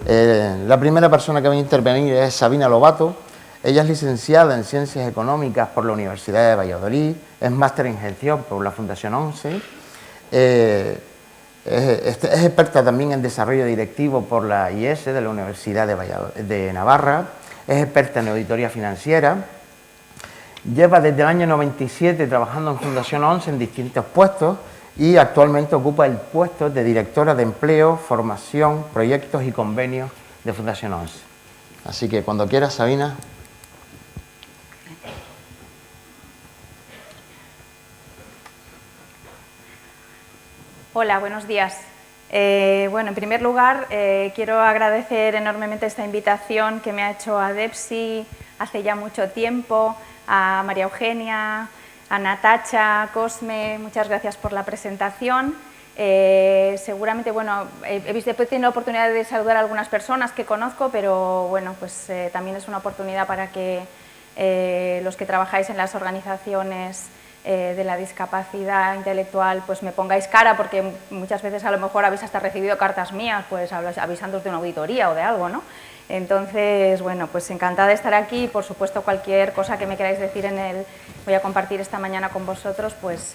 La primera persona que va a intervenir es Sabina Lobato. Ella es licenciada en Ciencias Económicas por la Universidad de Valladolid, es máster en Gestión por la Fundación 11, es experta también en Desarrollo Directivo por la IES de la Universidad de Navarra, es experta en Auditoría Financiera, lleva desde el año 97 trabajando en Fundación 11 en distintos puestos y actualmente ocupa el puesto de Directora de Empleo, Formación, Proyectos y Convenios de Fundación 11. Así que cuando quieras, Sabina. Hola, buenos días. Bueno, en primer lugar, quiero agradecer enormemente esta invitación que me ha hecho ADEPSI hace ya mucho tiempo, a María Eugenia, a Natacha, Cosme, muchas gracias por la presentación. Seguramente, bueno, he tenido la oportunidad de saludar a algunas personas que conozco, pero bueno, pues también es una oportunidad para que los que trabajáis en las organizaciones de la discapacidad intelectual, pues me pongáis cara, porque muchas veces a lo mejor habéis hasta recibido cartas mías, pues avisándoos de una auditoría o de algo, ¿no? Entonces, bueno, pues encantada de estar aquí y, por supuesto, cualquier cosa que me queráis decir voy a compartir esta mañana con vosotros, pues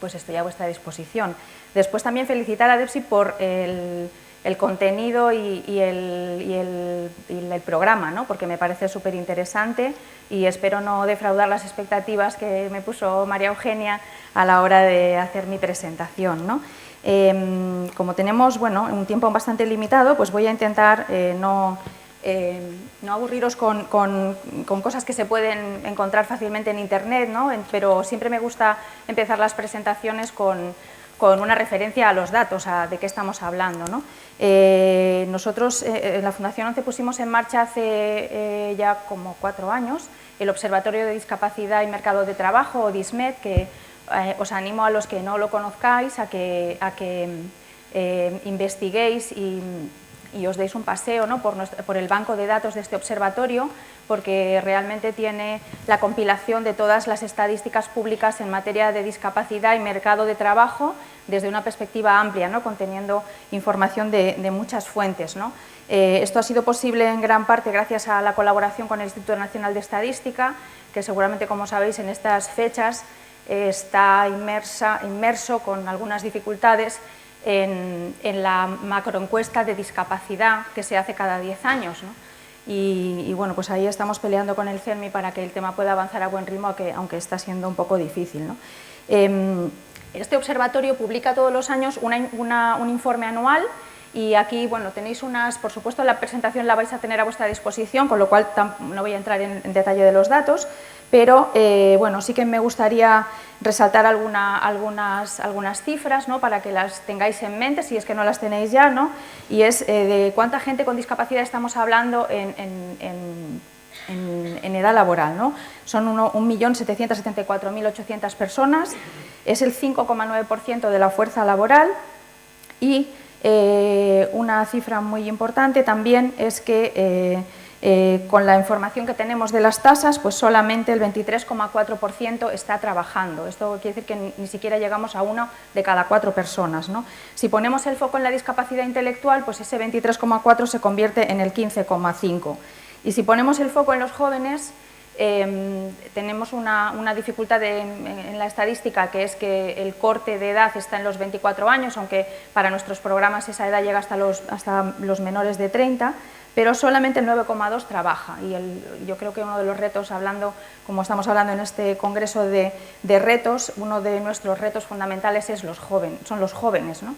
estoy a vuestra disposición. Después también felicitar a ADEPSI por el contenido y el programa, ¿no? Porque me parece súper interesante y espero no defraudar las expectativas que me puso María Eugenia a la hora de hacer mi presentación, ¿no? Como tenemos, bueno, un tiempo bastante limitado, pues voy a intentar no aburriros con cosas que se pueden encontrar fácilmente en Internet, ¿no? Pero siempre me gusta empezar las presentaciones con una referencia a los datos, a de qué estamos hablando, ¿no? Nosotros en la Fundación 11 pusimos en marcha hace ya como 4 años el Observatorio de Discapacidad y Mercado de Trabajo, o DISMED, que os animo a los que no lo conozcáis a que investiguéis y os deis un paseo, ¿no? por el banco de datos de este observatorio, porque realmente tiene la compilación de todas las estadísticas públicas en materia de discapacidad y mercado de trabajo desde una perspectiva amplia, ¿no? Conteniendo información de muchas fuentes, ¿no? Esto ha sido posible en gran parte gracias a la colaboración con el Instituto Nacional de Estadística, que seguramente, como sabéis, en estas fechas está inmerso con algunas dificultades en la macroencuesta de discapacidad que se hace cada 10 años, ¿no? Y bueno, pues ahí estamos peleando con el CERMI para que el tema pueda avanzar a buen ritmo, aunque está siendo un poco difícil, ¿no? Este observatorio publica todos los años un informe anual y aquí, bueno, tenéis por supuesto la presentación la vais a tener a vuestra disposición, con lo cual no voy a entrar en detalle de los datos, pero bueno, sí que me gustaría resaltar algunas cifras, ¿no? Para que las tengáis en mente, si es que no las tenéis ya, ¿no? Y es de cuánta gente con discapacidad estamos hablando en edad laboral, ¿no? Son 1.774.800 personas, es el 5,9% de la fuerza laboral y una cifra muy importante también es que con la información que tenemos de las tasas, pues solamente el 23,4% está trabajando. Esto quiere decir que ni siquiera llegamos a 1 de cada 4 personas, ¿no? Si ponemos el foco en la discapacidad intelectual, pues ese 23,4 se convierte en el 15,5. Y si ponemos el foco en los jóvenes, tenemos una dificultad en la estadística, que es que el corte de edad está en los 24 años, aunque para nuestros programas esa edad llega hasta los menores de 30, pero solamente el 9,2 trabaja. Y yo creo que uno de los retos, como estamos hablando en este congreso de retos, uno de nuestros retos fundamentales son los jóvenes, ¿no?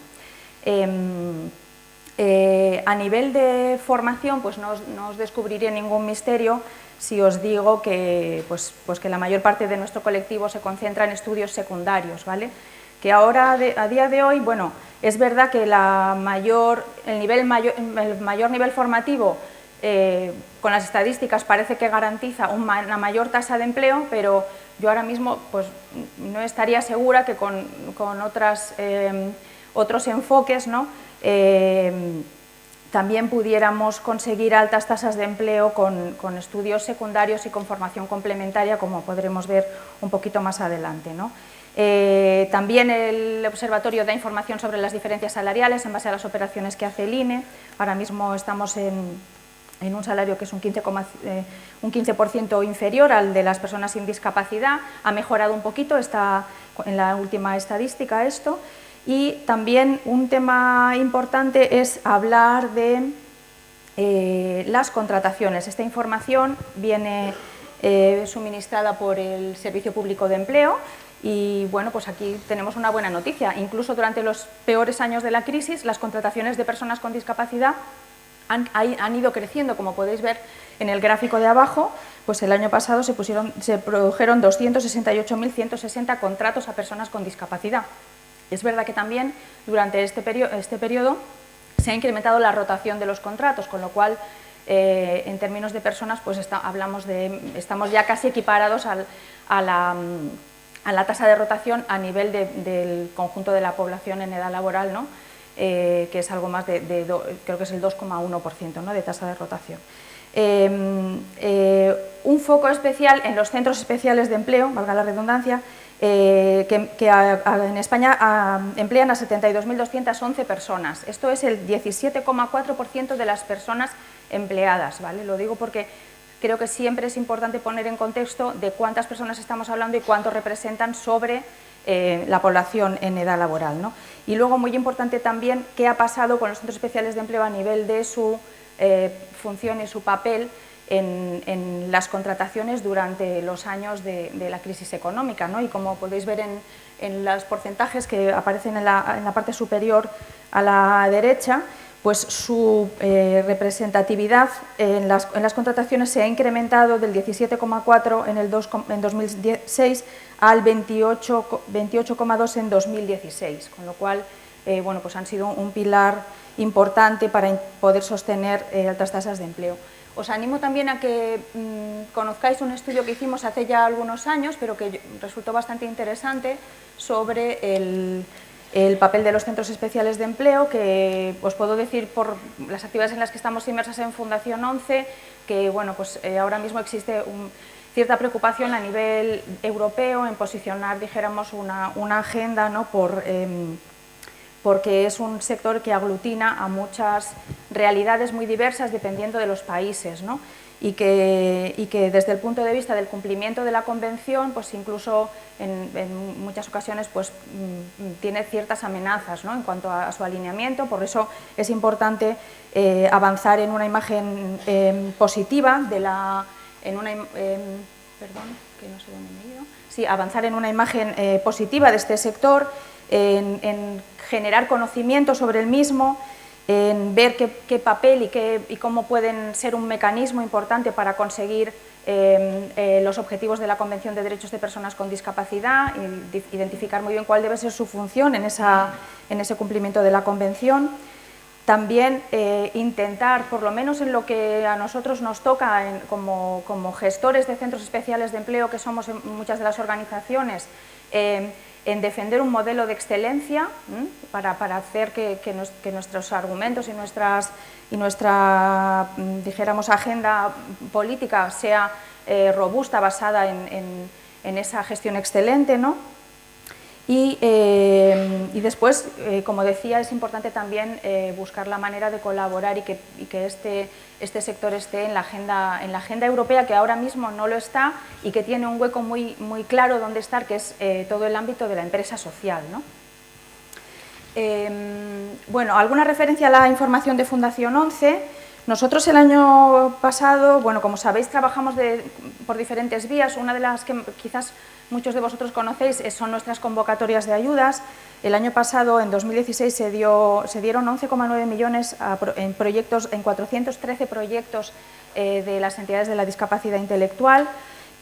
A nivel de formación, pues no os descubriré ningún misterio si os digo que, pues que la mayor parte de nuestro colectivo se concentra en estudios secundarios, ¿vale? Que ahora, a día de hoy, bueno, es verdad que el mayor nivel formativo con las estadísticas parece que garantiza una mayor tasa de empleo, pero yo ahora mismo pues no estaría segura que con otros enfoques, ¿no? También pudiéramos conseguir altas tasas de empleo con estudios secundarios y con formación complementaria, como podremos ver un poquito más adelante, ¿no? También el observatorio da información sobre las diferencias salariales en base a las operaciones que hace el INE. Ahora mismo estamos en un salario que es un 15% inferior al de las personas sin discapacidad. Ha mejorado un poquito, está en la última estadística esto. Y también un tema importante es hablar de las contrataciones. Esta información viene suministrada por el Servicio Público de Empleo. Y bueno, pues aquí tenemos una buena noticia. Incluso durante los peores años de la crisis, las contrataciones de personas con discapacidad han ido creciendo, como podéis ver en el gráfico de abajo. Pues el año pasado se produjeron 268.160 contratos a personas con discapacidad. Es verdad que también durante este periodo se ha incrementado la rotación de los contratos, con lo cual en términos de personas pues estamos ya casi equiparados a la tasa de rotación a nivel del conjunto de la población en edad laboral, ¿no? Que es algo más creo que es el 2,1%, ¿no?, de tasa de rotación. Un foco especial en los centros especiales de empleo, valga la redundancia, que en España emplean a 72.211 personas. Esto es el 17,4% de las personas empleadas, ¿vale? Lo digo porque creo que siempre es importante poner en contexto de cuántas personas estamos hablando y cuánto representan sobre la población en edad laboral, ¿no? Y luego, muy importante también, qué ha pasado con los centros especiales de empleo a nivel de su función y su papel en las contrataciones durante los años de la crisis económica, ¿no? Y como podéis ver en los porcentajes que aparecen en la parte superior a la derecha, pues su representatividad en las contrataciones se ha incrementado del 17,4 en 2006 al 28,2 en 2016, con lo cual bueno, pues han sido un pilar importante para poder sostener altas tasas de empleo. Os animo también a que conozcáis un estudio que hicimos hace ya algunos años, pero que resultó bastante interesante, sobre el papel de los centros especiales de empleo, que os puedo decir por las actividades en las que estamos inmersas en Fundación 11, que bueno, pues ahora mismo existe cierta preocupación a nivel europeo en posicionar, dijéramos, una agenda, ¿no?, porque es un sector que aglutina a muchas realidades muy diversas dependiendo de los países, ¿no? Y que desde el punto de vista del cumplimiento de la Convención, pues incluso en muchas ocasiones pues, tiene ciertas amenazas, ¿no?, en cuanto a su alineamiento. Por eso es importante avanzar en una imagen positiva de la... avanzar en una imagen positiva de este sector, en generar conocimiento sobre el mismo, en ver qué papel y cómo pueden ser un mecanismo importante para conseguir los objetivos de la Convención de Derechos de Personas con Discapacidad, identificar muy bien cuál debe ser su función en ese cumplimiento de la Convención. También intentar, por lo menos en lo que a nosotros nos toca como gestores de centros especiales de empleo, que somos en muchas de las organizaciones, en defender un modelo de excelencia para hacer que nuestros argumentos y nuestra dijéramos, agenda política sea robusta, basada en esa gestión excelente, ¿no? Y después, como decía, es importante también buscar la manera de colaborar y que este sector esté en la agenda europea, que ahora mismo no lo está y que tiene un hueco muy claro donde estar, que es todo el ámbito de la empresa social, ¿no? Bueno, alguna referencia a la información de Fundación 11. Nosotros el año pasado, bueno, como sabéis, trabajamos por diferentes vías. Una de las que quizás muchos de vosotros conocéis son nuestras convocatorias de ayudas. El año pasado, en 2016, se dieron 11,9 millones en 413 proyectos de las entidades de la discapacidad intelectual.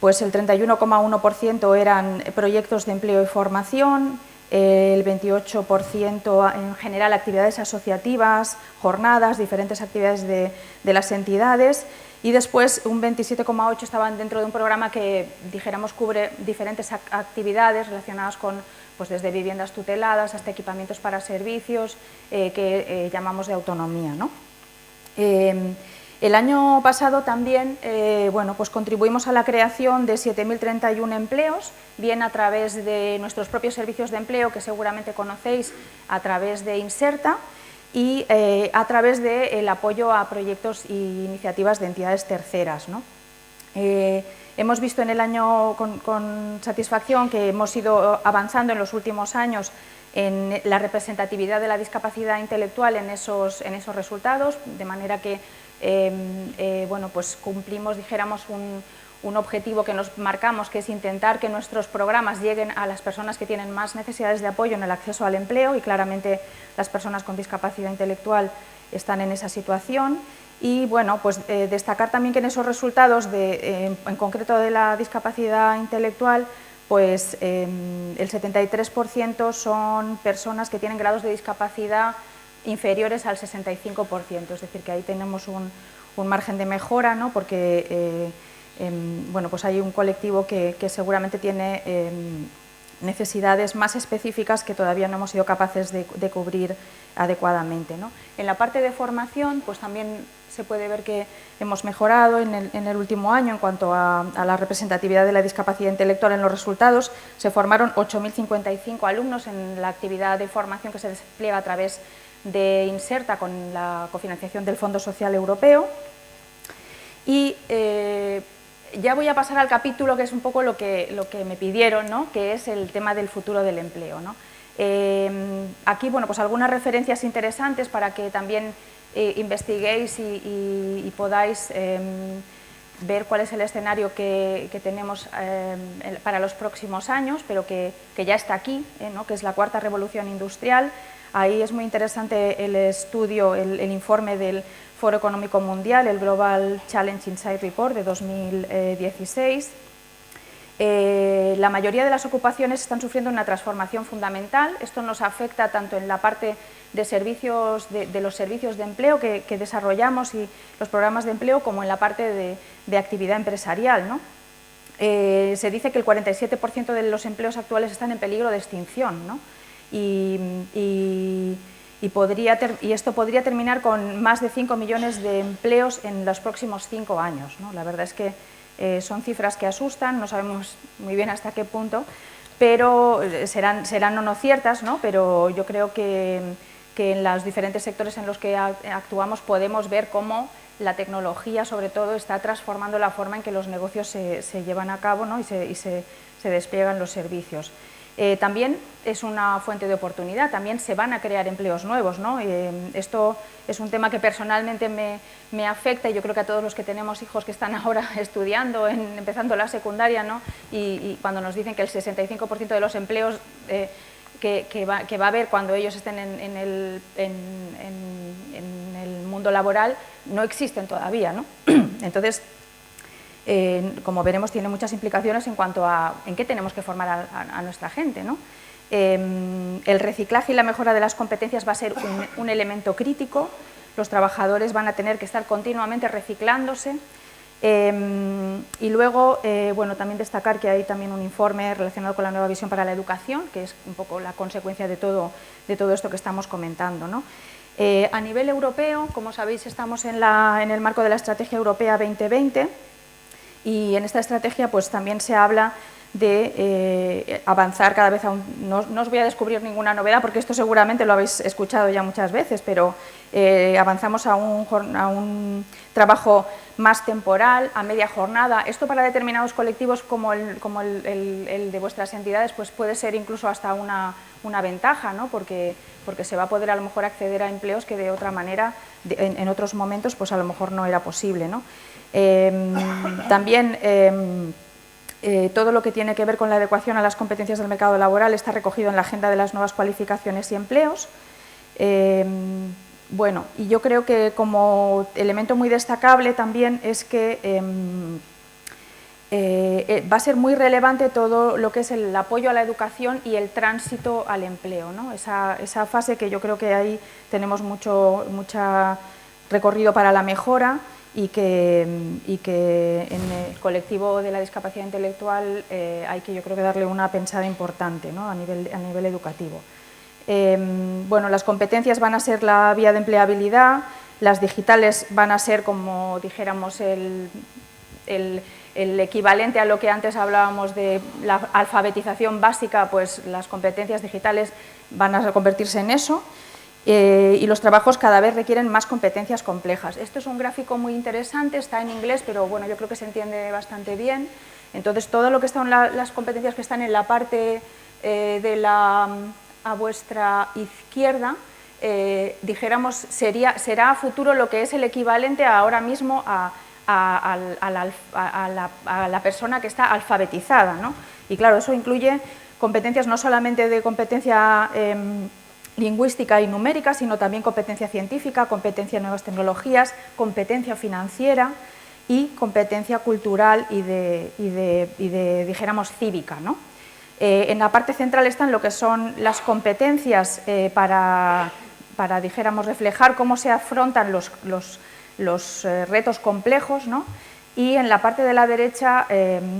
Pues el 31,1% eran proyectos de empleo y formación, el 28% en general actividades asociativas, jornadas, diferentes actividades de las entidades, y después un 27,8% estaban dentro de un programa que, dijéramos, cubre diferentes actividades relacionadas con, pues desde viviendas tuteladas hasta equipamientos para servicios, que llamamos de autonomía, ¿no? El año pasado también bueno, pues contribuimos a la creación de 7.031 empleos, bien a través de nuestros propios servicios de empleo, que seguramente conocéis, a través de Inserta, y a través del apoyo a proyectos e iniciativas de entidades terceras, ¿no? Hemos visto en el año con satisfacción que hemos ido avanzando en los últimos años en la representatividad de la discapacidad intelectual en esos resultados, de manera que bueno, pues cumplimos, dijéramos, un objetivo que nos marcamos, que es intentar que nuestros programas lleguen a las personas que tienen más necesidades de apoyo en el acceso al empleo, y claramente las personas con discapacidad intelectual están en esa situación. Y bueno, pues destacar también que en esos resultados, en concreto de la discapacidad intelectual, pues el 73% son personas que tienen grados de discapacidad inferiores al 65%, es decir, que ahí tenemos un margen de mejora, ¿no? Porque bueno, pues hay un colectivo que seguramente tiene necesidades más específicas que todavía no hemos sido capaces de cubrir adecuadamente, ¿no? En la parte de formación, pues también se puede ver que hemos mejorado en el último año en cuanto a la representatividad de la discapacidad intelectual en los resultados. Se formaron 8.055 alumnos en la actividad de formación que se despliega a través de Inserta con la cofinanciación del Fondo Social Europeo. Y ya voy a pasar al capítulo que es un poco lo que me pidieron, ¿no? Que es el tema del futuro del empleo, ¿no? Aquí, bueno, pues algunas referencias interesantes para que también investiguéis y podáis ver cuál es el escenario que tenemos para los próximos años, pero que ya está aquí, ¿no? Que es la cuarta revolución industrial. Ahí es muy interesante el estudio, el informe del Foro Económico Mundial, el Global Challenge Insight Report de 2016. La mayoría de las ocupaciones están sufriendo una transformación fundamental. Esto nos afecta tanto en la parte de servicios, de los servicios de empleo que desarrollamos y los programas de empleo, como en la parte de actividad empresarial, ¿no? Se dice que el 47% de los empleos actuales están en peligro de extinción, ¿no? Y esto podría terminar con más de 5 millones de empleos en los próximos 5 años, ¿no? La verdad es que son cifras que asustan, no sabemos muy bien hasta qué punto, pero serán o no ciertas, ¿no? Pero yo creo que en los diferentes sectores en los que actuamos podemos ver cómo la tecnología, sobre todo, está transformando la forma en que los negocios se llevan a cabo, ¿no? y se despliegan los servicios. También es una fuente de oportunidad, también se van a crear empleos nuevos, ¿no? Esto es un tema que personalmente me afecta, y yo creo que a todos los que tenemos hijos que están ahora estudiando, empezando la secundaria, ¿no? Y cuando nos dicen que el 65% de los empleos que va a haber cuando ellos estén en el mundo laboral no existen todavía, ¿no? Entonces, como veremos, tiene muchas implicaciones en cuanto a en qué tenemos que formar a nuestra gente, ¿no? El reciclaje y la mejora de las competencias va a ser un elemento crítico. Los trabajadores van a tener que estar continuamente reciclándose. Y luego, bueno, también destacar que hay también un informe relacionado con la nueva visión para la educación, que es un poco la consecuencia de todo esto que estamos comentando, ¿no? A nivel europeo, como sabéis, estamos en el marco de la Estrategia Europea 2020, y en esta estrategia pues también se habla de avanzar cada vez no os voy a descubrir ninguna novedad, porque esto seguramente lo habéis escuchado ya muchas veces, pero avanzamos a un trabajo más temporal, a media jornada. Esto para determinados colectivos como el de vuestras entidades pues puede ser incluso hasta una ventaja, ¿no? Porque se va a poder a lo mejor acceder a empleos que de otra manera, en otros momentos, pues a lo mejor no era posible, ¿no? También todo lo que tiene que ver con la adecuación a las competencias del mercado laboral está recogido en la Agenda de las Nuevas Cualificaciones y Empleos. Bueno, y yo creo que como elemento muy destacable también es que va a ser muy relevante todo lo que es el apoyo a la educación y el tránsito al empleo, ¿no? Esa fase que yo creo que ahí tenemos mucho recorrido para la mejora, y que en el colectivo de la discapacidad intelectual hay que, yo creo, que darle una pensada importante, ¿no? a nivel educativo. Bueno, las competencias van a ser la vía de empleabilidad, las digitales van a ser, como dijéramos, el equivalente a lo que antes hablábamos de la alfabetización básica, pues las competencias digitales van a convertirse en eso. Y los trabajos cada vez requieren más competencias complejas. Esto es un gráfico muy interesante, está en inglés, pero bueno, yo creo que se entiende bastante bien. Entonces, todo lo que están las competencias que están en la parte a vuestra izquierda, dijéramos, será a futuro lo que es el equivalente ahora mismo a la persona que está alfabetizada, ¿no? Y claro, eso incluye competencias no solamente de competencia lingüística y numérica, sino también competencia científica, competencia en nuevas tecnologías, competencia financiera y competencia cultural y dijéramos, cívica, ¿no? En la parte central están lo que son las competencias para, dijéramos, reflejar cómo se afrontan los retos complejos, ¿no? Y en la parte de la derecha,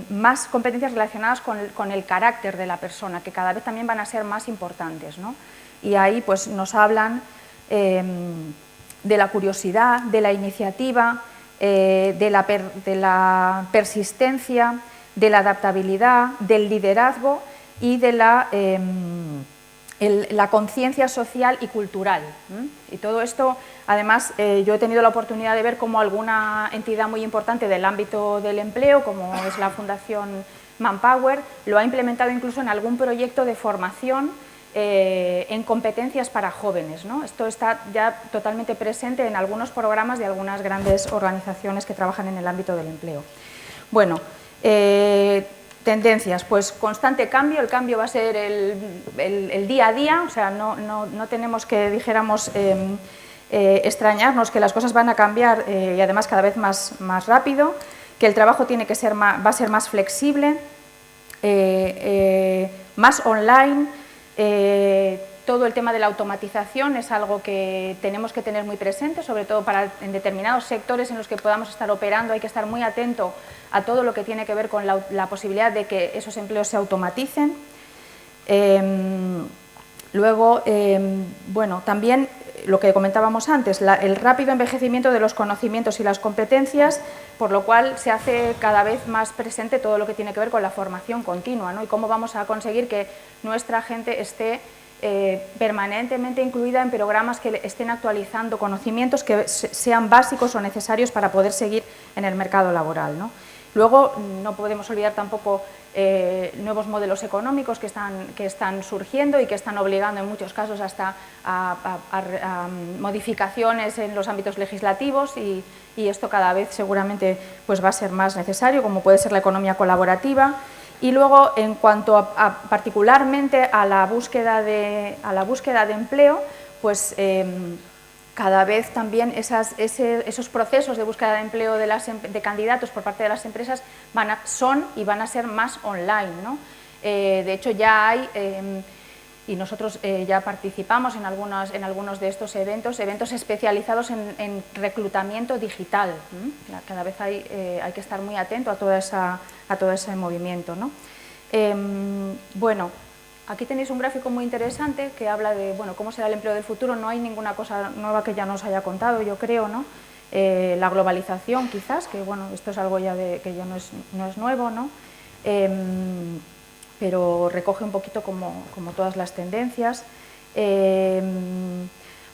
más competencias relacionadas con el carácter de la persona, que cada vez también van a ser más importantes, ¿no? Y ahí pues, nos hablan de la curiosidad, de la iniciativa, de la persistencia, de la adaptabilidad, del liderazgo y de la conciencia social y cultural. Y todo esto, además, yo he tenido la oportunidad de ver cómo alguna entidad muy importante del ámbito del empleo, como es la Fundación Manpower, lo ha implementado incluso en algún proyecto de formación en competencias para jóvenes, ¿no? Esto está ya totalmente presente en algunos programas de algunas grandes organizaciones que trabajan en el ámbito del empleo. Bueno, tendencias, pues constante cambio, el cambio va a ser el día a día, o sea, no tenemos que, dijéramos, extrañarnos que las cosas van a cambiar y además cada vez más rápido, que el trabajo tiene que ser va a ser más flexible, más online. Todo el tema de la automatización es algo que tenemos que tener muy presente, sobre todo en determinados sectores en los que podamos estar operando, hay que estar muy atento a todo lo que tiene que ver con la posibilidad de que esos empleos se automaticen. Luego, bueno, también lo que comentábamos antes, el rápido envejecimiento de los conocimientos y las competencias, por lo cual se hace cada vez más presente todo lo que tiene que ver con la formación continua, ¿no? Y cómo vamos a conseguir que nuestra gente esté permanentemente incluida en programas que estén actualizando conocimientos que sean básicos o necesarios para poder seguir en el mercado laboral, ¿no? Luego, no podemos olvidar tampoco nuevos modelos económicos que están surgiendo y que están obligando en muchos casos hasta a modificaciones en los ámbitos legislativos y esto cada vez seguramente pues, va a ser más necesario, como puede ser la economía colaborativa. Y luego, en cuanto particularmente a la búsqueda de empleo, pues cada vez también esos procesos de búsqueda de empleo de candidatos por parte de las empresas son y van a ser más online, ¿no? De hecho, ya hay, y nosotros ya participamos en algunos de estos eventos especializados en reclutamiento digital. Cada vez hay que estar muy atento a todo ese movimiento, ¿no? Bueno, aquí tenéis un gráfico muy interesante que habla de cómo será el empleo del futuro. No hay ninguna cosa nueva que ya nos haya contado, yo creo, ¿no? La globalización, quizás, que bueno, esto es algo ya que ya no es nuevo, ¿no? Pero recoge un poquito como todas las tendencias.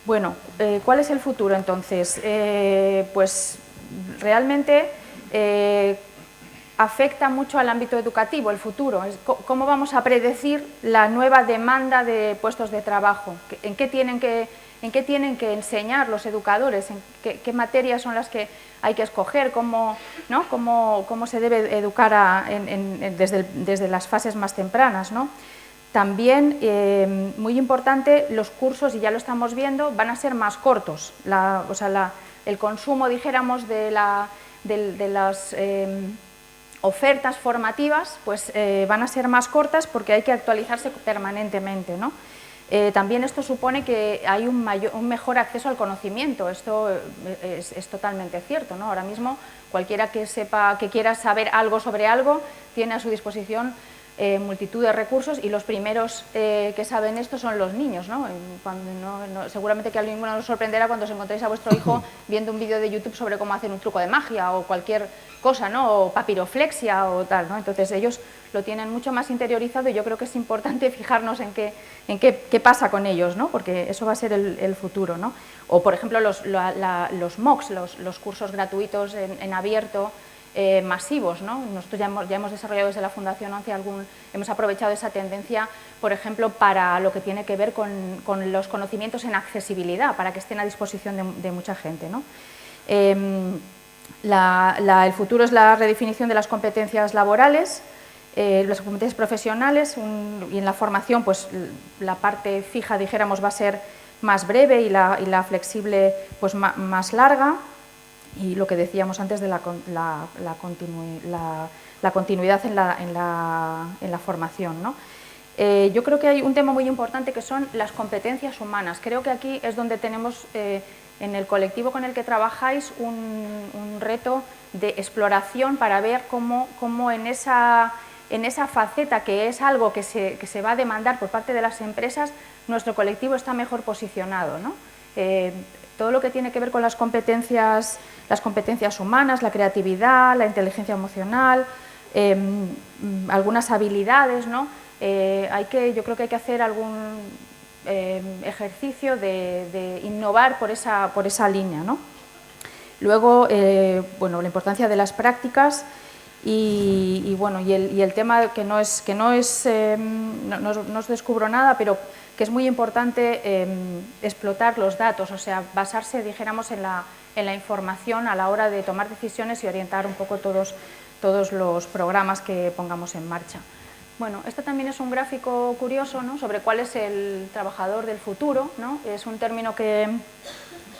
Bueno, ¿cuál es el futuro entonces? Pues realmente afecta mucho al ámbito educativo, el futuro. ¿Cómo vamos a predecir la nueva demanda de puestos de trabajo? ¿En qué tienen que enseñar los educadores? ¿En qué materias son las que hay que escoger? ¿Cómo se debe educar desde las fases más tempranas, ¿no? También, muy importante, los cursos, y ya lo estamos viendo, van a ser más cortos. El consumo, dijéramos, de las ofertas formativas pues, van a ser más cortas porque hay que actualizarse permanentemente, ¿no? También esto supone que hay un mejor acceso al conocimiento, esto es totalmente cierto, ¿no? Ahora mismo cualquiera que quiera saber algo sobre algo tiene a su disposición multitud de recursos, y los primeros que saben esto son los niños, ¿no? Seguramente que a ninguno nos sorprenderá cuando os encontréis a vuestro hijo viendo un vídeo de YouTube sobre cómo hacer un truco de magia o cualquier cosa, ¿no? O papiroflexia o tal, ¿no? Entonces ellos lo tienen mucho más interiorizado, y yo creo que es importante fijarnos en qué pasa con ellos, ¿no? Porque eso va a ser el futuro, ¿no? O, por ejemplo, los MOOCs, los cursos gratuitos en abierto, masivos, ¿no? Nosotros ya hemos desarrollado desde la Fundación ONCE hemos aprovechado esa tendencia, por ejemplo, para lo que tiene que ver con los conocimientos en accesibilidad, para que estén a disposición de mucha gente, ¿no? El futuro es la redefinición de las competencias laborales, las competencias profesionales, y en la formación, pues la parte fija, dijéramos, va a ser más breve, y la flexible, pues más larga. Y lo que decíamos antes de la continuidad en la formación, ¿no? Yo creo que hay un tema muy importante, que son las competencias humanas. Creo que aquí es donde tenemos, en el colectivo con el que trabajáis, un reto de exploración para ver cómo en esa faceta, que es algo que se va a demandar por parte de las empresas, nuestro colectivo está mejor posicionado, ¿no? Todo lo que tiene que ver con las competencias humanas, la creatividad, la inteligencia emocional, algunas habilidades, ¿no? Yo creo que hay que hacer algún ejercicio de innovar por esa línea, ¿no? Luego, bueno, la importancia de las prácticas y el tema que no os descubro nada, pero que es muy importante explotar los datos, o sea, basarse, dijéramos, en la información a la hora de tomar decisiones y orientar un poco todos los programas que pongamos en marcha. Bueno, esto también es un gráfico curioso, ¿no?, sobre cuál es el trabajador del futuro, ¿no? Es un término que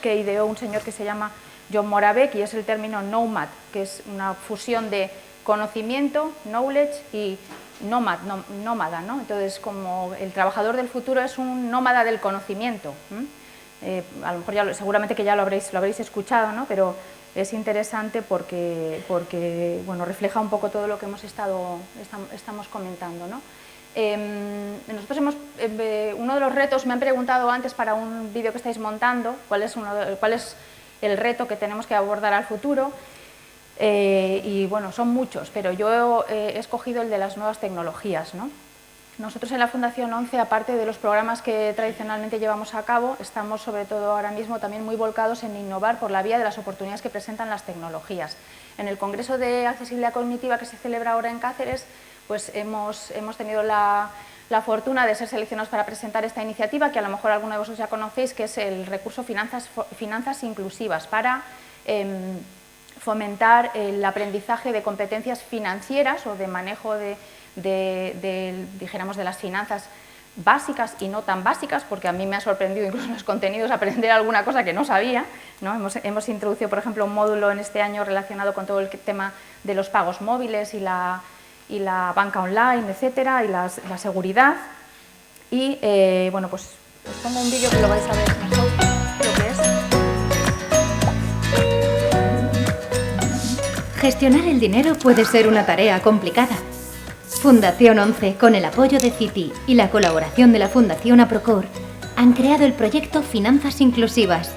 ideó un señor que se llama John Moravec, y es el término nomad, que es una fusión de conocimiento, knowledge, y nómada, ¿no? Entonces, como el trabajador del futuro es un nómada del conocimiento. A lo mejor seguramente que ya lo habréis escuchado, ¿no? Pero es interesante porque bueno, refleja un poco todo lo que estamos comentando, ¿no? Nosotros uno de los retos, me han preguntado antes para un vídeo que estáis montando, cuál es el reto que tenemos que abordar al futuro. Y bueno, son muchos, pero yo he escogido el de las nuevas tecnologías, ¿no? Nosotros en la Fundación ONCE, aparte de los programas que tradicionalmente llevamos a cabo, estamos sobre todo ahora mismo también muy volcados en innovar por la vía de las oportunidades que presentan las tecnologías. En el Congreso de Accesibilidad Cognitiva que se celebra ahora en Cáceres, pues hemos tenido la fortuna de ser seleccionados para presentar esta iniciativa, que a lo mejor alguno de vosotros ya conocéis, que es el recurso Finanzas Inclusivas, para fomentar el aprendizaje de competencias financieras o de manejo dijéramos, de las finanzas básicas y no tan básicas, porque a mí me ha sorprendido incluso en los contenidos aprender alguna cosa que no sabía, ¿no? Hemos introducido, por ejemplo, un módulo en este año relacionado con todo el tema de los pagos móviles y la banca online, etcétera, y la seguridad. Y bueno, pues os pongo un vídeo que lo vais a ver mejor lo que es. Gestionar el dinero puede ser una tarea complicada. Fundación ONCE, con el apoyo de Citi y la colaboración de la Fundación Aprocor, han creado el proyecto Finanzas Inclusivas,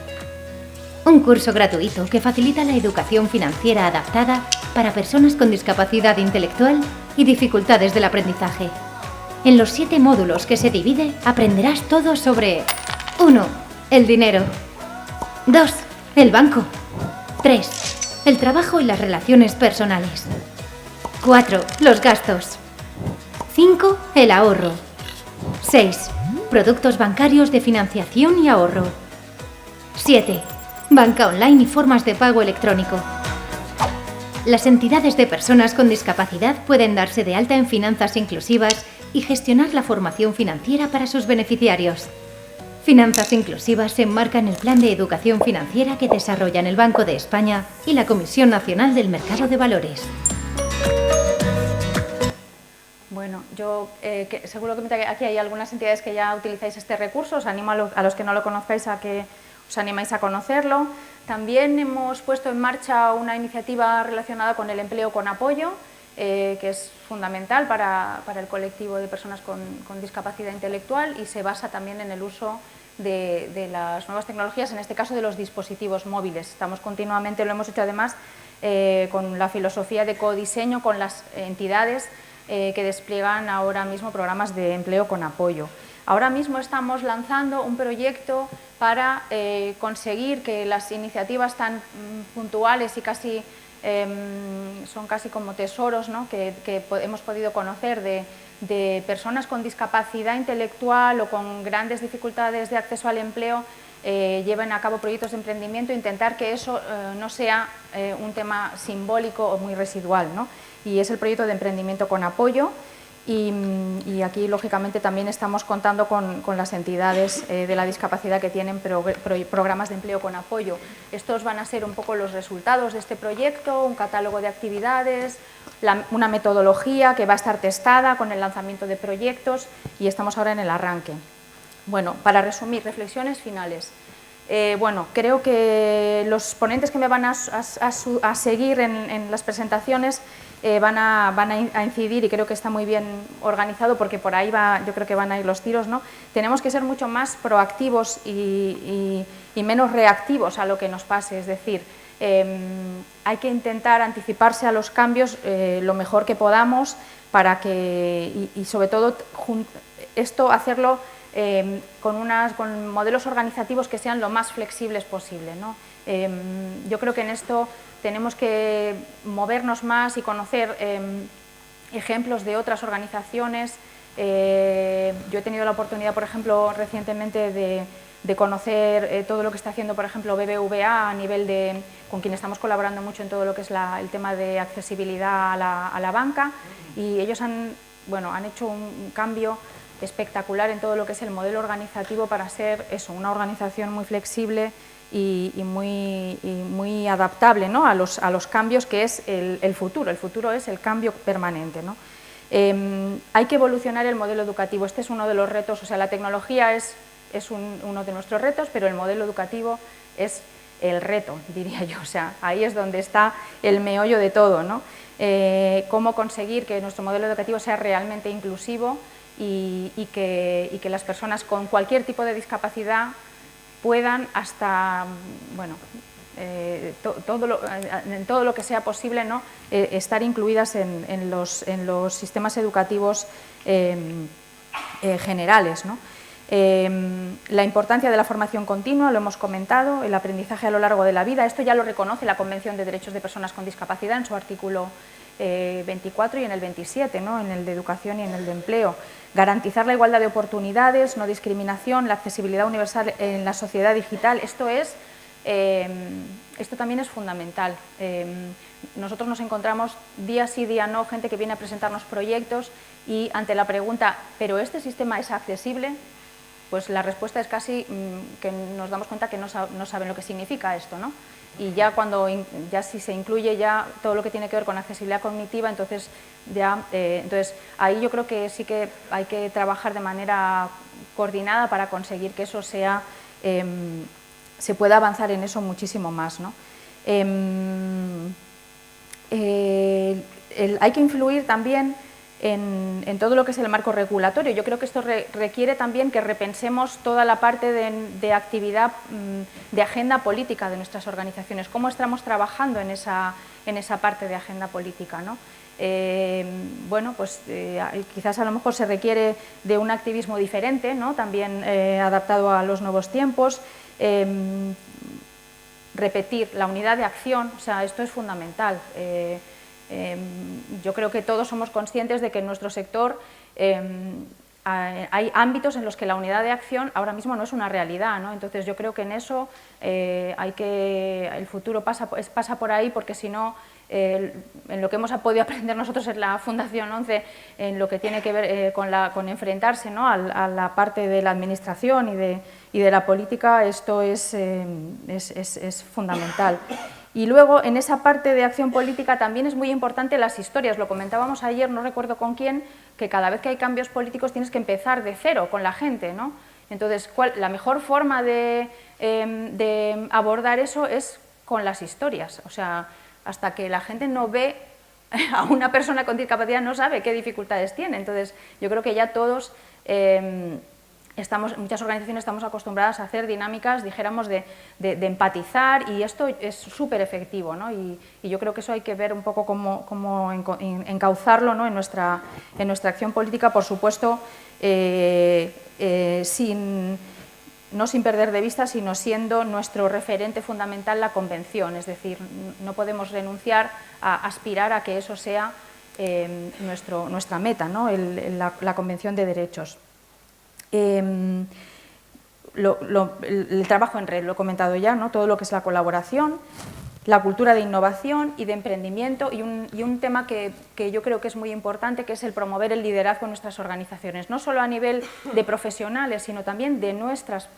un curso gratuito que facilita la educación financiera adaptada para personas con discapacidad intelectual y dificultades del aprendizaje. En los 7 módulos que se divide aprenderás todo sobre 1. El dinero. 2. El banco. 3. El trabajo y las relaciones personales. 4. Los gastos. 5. El ahorro. 6. Productos bancarios de financiación y ahorro. 7. Banca online y formas de pago electrónico. Las entidades de personas con discapacidad pueden darse de alta en finanzas inclusivas y gestionar la formación financiera para sus beneficiarios. Finanzas Inclusivas se enmarca en el Plan de Educación Financiera que desarrollan el Banco de España y la Comisión Nacional del Mercado de Valores. Bueno, yo seguro que aquí hay algunas entidades que ya utilizáis este recurso, os animo a los que no lo conozcáis a que os animáis a conocerlo. También hemos puesto en marcha una iniciativa relacionada con el empleo con apoyo, que es fundamental para el colectivo de personas con discapacidad intelectual, y se basa también en el uso de las nuevas tecnologías, en este caso de los dispositivos móviles. Estamos continuamente, lo hemos hecho además con la filosofía de codiseño con las entidades que despliegan ahora mismo programas de empleo con apoyo. Ahora mismo estamos lanzando un proyecto para conseguir que las iniciativas tan puntuales y casi son casi como tesoros, ¿no?, que hemos podido conocer de personas con discapacidad intelectual o con grandes dificultades de acceso al empleo, lleven a cabo proyectos de emprendimiento, intentar que eso no sea un tema simbólico o muy residual, ¿no? Y es el proyecto de emprendimiento con apoyo. Y aquí, lógicamente, también estamos contando con las entidades de la discapacidad que tienen programas de empleo con apoyo. Estos van a ser un poco los resultados de este proyecto, un catálogo de actividades, una metodología que va a estar testada con el lanzamiento de proyectos, y estamos ahora en el arranque. Bueno, para resumir, reflexiones finales. Bueno, creo que los ponentes que me van a seguir en las presentaciones van a incidir, y creo que está muy bien organizado, porque por ahí yo creo que van a ir los tiros, ¿no? Tenemos que ser mucho más proactivos y menos reactivos a lo que nos pase, es decir, hay que intentar anticiparse a los cambios lo mejor que podamos para que, y sobre todo esto hacerlo con modelos organizativos que sean lo más flexibles posible, ¿no? Yo creo que en esto tenemos que movernos más y conocer ejemplos de otras organizaciones. Yo he tenido la oportunidad, por ejemplo, recientemente de conocer todo lo que está haciendo, por ejemplo, BBVA, a nivel con quien estamos colaborando mucho en todo lo que es el tema de accesibilidad a la banca, y ellos han hecho un cambio espectacular en todo lo que es el modelo organizativo para ser eso, una organización muy flexible y muy adaptable, ¿no?, a los cambios, que es el futuro. El futuro es el cambio permanente, ¿no? Hay que evolucionar el modelo educativo. Este es uno de los retos, o sea, la tecnología es uno de nuestros retos, pero el modelo educativo es el reto, diría yo. O sea, ahí es donde está el meollo de todo, ¿no? Cómo conseguir que nuestro modelo educativo sea realmente inclusivo y que las personas con cualquier tipo de discapacidad puedan en todo lo que sea posible, ¿no?, estar incluidas en los sistemas educativos generales, ¿no? La importancia de la formación continua, lo hemos comentado, el aprendizaje a lo largo de la vida. Esto ya lo reconoce la Convención de Derechos de Personas con Discapacidad en su artículo 24 y en el 27, ¿no?, en el de educación y en el de empleo. Garantizar la igualdad de oportunidades, no discriminación, la accesibilidad universal en la sociedad digital. Esto también es fundamental. Nosotros nos encontramos día sí, día no, gente que viene a presentarnos proyectos, y ante la pregunta, ¿pero este sistema es accesible?, pues la respuesta es casi que nos damos cuenta que no saben lo que significa esto, ¿no? Y ya si se incluye ya todo lo que tiene que ver con accesibilidad cognitiva, entonces ahí yo creo que sí que hay que trabajar de manera coordinada para conseguir que eso se pueda avanzar en eso muchísimo más, ¿no? Hay que influir también en todo lo que es el marco regulatorio. Yo creo que esto requiere también que repensemos toda la parte de actividad, de agenda política de nuestras organizaciones, cómo estamos trabajando en esa parte de agenda política, ¿no? Quizás a lo mejor se requiere de un activismo diferente, ¿no?, también adaptado a los nuevos tiempos. Repetir la unidad de acción, o sea, esto es fundamental. Yo creo que todos somos conscientes de que en nuestro sector hay ámbitos en los que la unidad de acción ahora mismo no es una realidad, ¿no? Entonces yo creo que en eso el futuro pasa por ahí, porque si no, en lo que hemos podido aprender nosotros en la Fundación 11, en lo que tiene que ver con enfrentarse, ¿no?, a la parte de la administración y de la política, esto es fundamental. Y luego, en esa parte de acción política también es muy importante las historias. Lo comentábamos ayer, no recuerdo con quién, que cada vez que hay cambios políticos tienes que empezar de cero con la gente, ¿no? Entonces, la mejor forma de abordar eso es con las historias. O sea, hasta que la gente no ve a una persona con discapacidad no sabe qué dificultades tiene. Entonces, yo creo que ya todos, muchas organizaciones estamos acostumbradas a hacer dinámicas, dijéramos, de empatizar, y esto es súper efectivo, ¿no? Y yo creo que eso hay que ver un poco cómo encauzarlo, ¿no? en nuestra acción política, por supuesto, no sin perder de vista, sino siendo nuestro referente fundamental la Convención, es decir, no podemos renunciar a aspirar a que eso sea nuestra meta, ¿no? la Convención de Derechos. El trabajo en red, lo he comentado ya, ¿no? Todo lo que es la colaboración, la cultura de innovación y de emprendimiento, y un tema que yo creo que es muy importante, que es el promover el liderazgo en nuestras organizaciones, no solo a nivel de profesionales, sino también de nuestros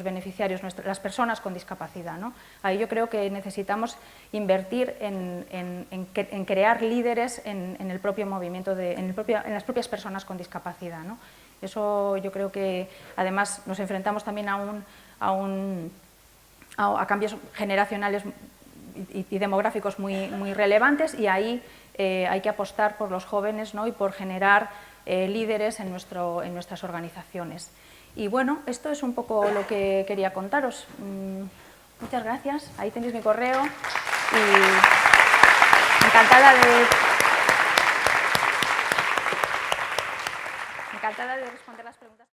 beneficiarios, las personas con discapacidad, ¿no? Ahí yo creo que necesitamos invertir en crear líderes en el propio movimiento, en las propias personas con discapacidad, ¿no? Eso yo creo que, además, nos enfrentamos también a cambios generacionales y demográficos muy relevantes, y ahí hay que apostar por los jóvenes, ¿no? Y por generar líderes en nuestras organizaciones. Y bueno, esto es un poco lo que quería contaros. Muchas gracias, ahí tenéis mi correo y encantada de responder las preguntas.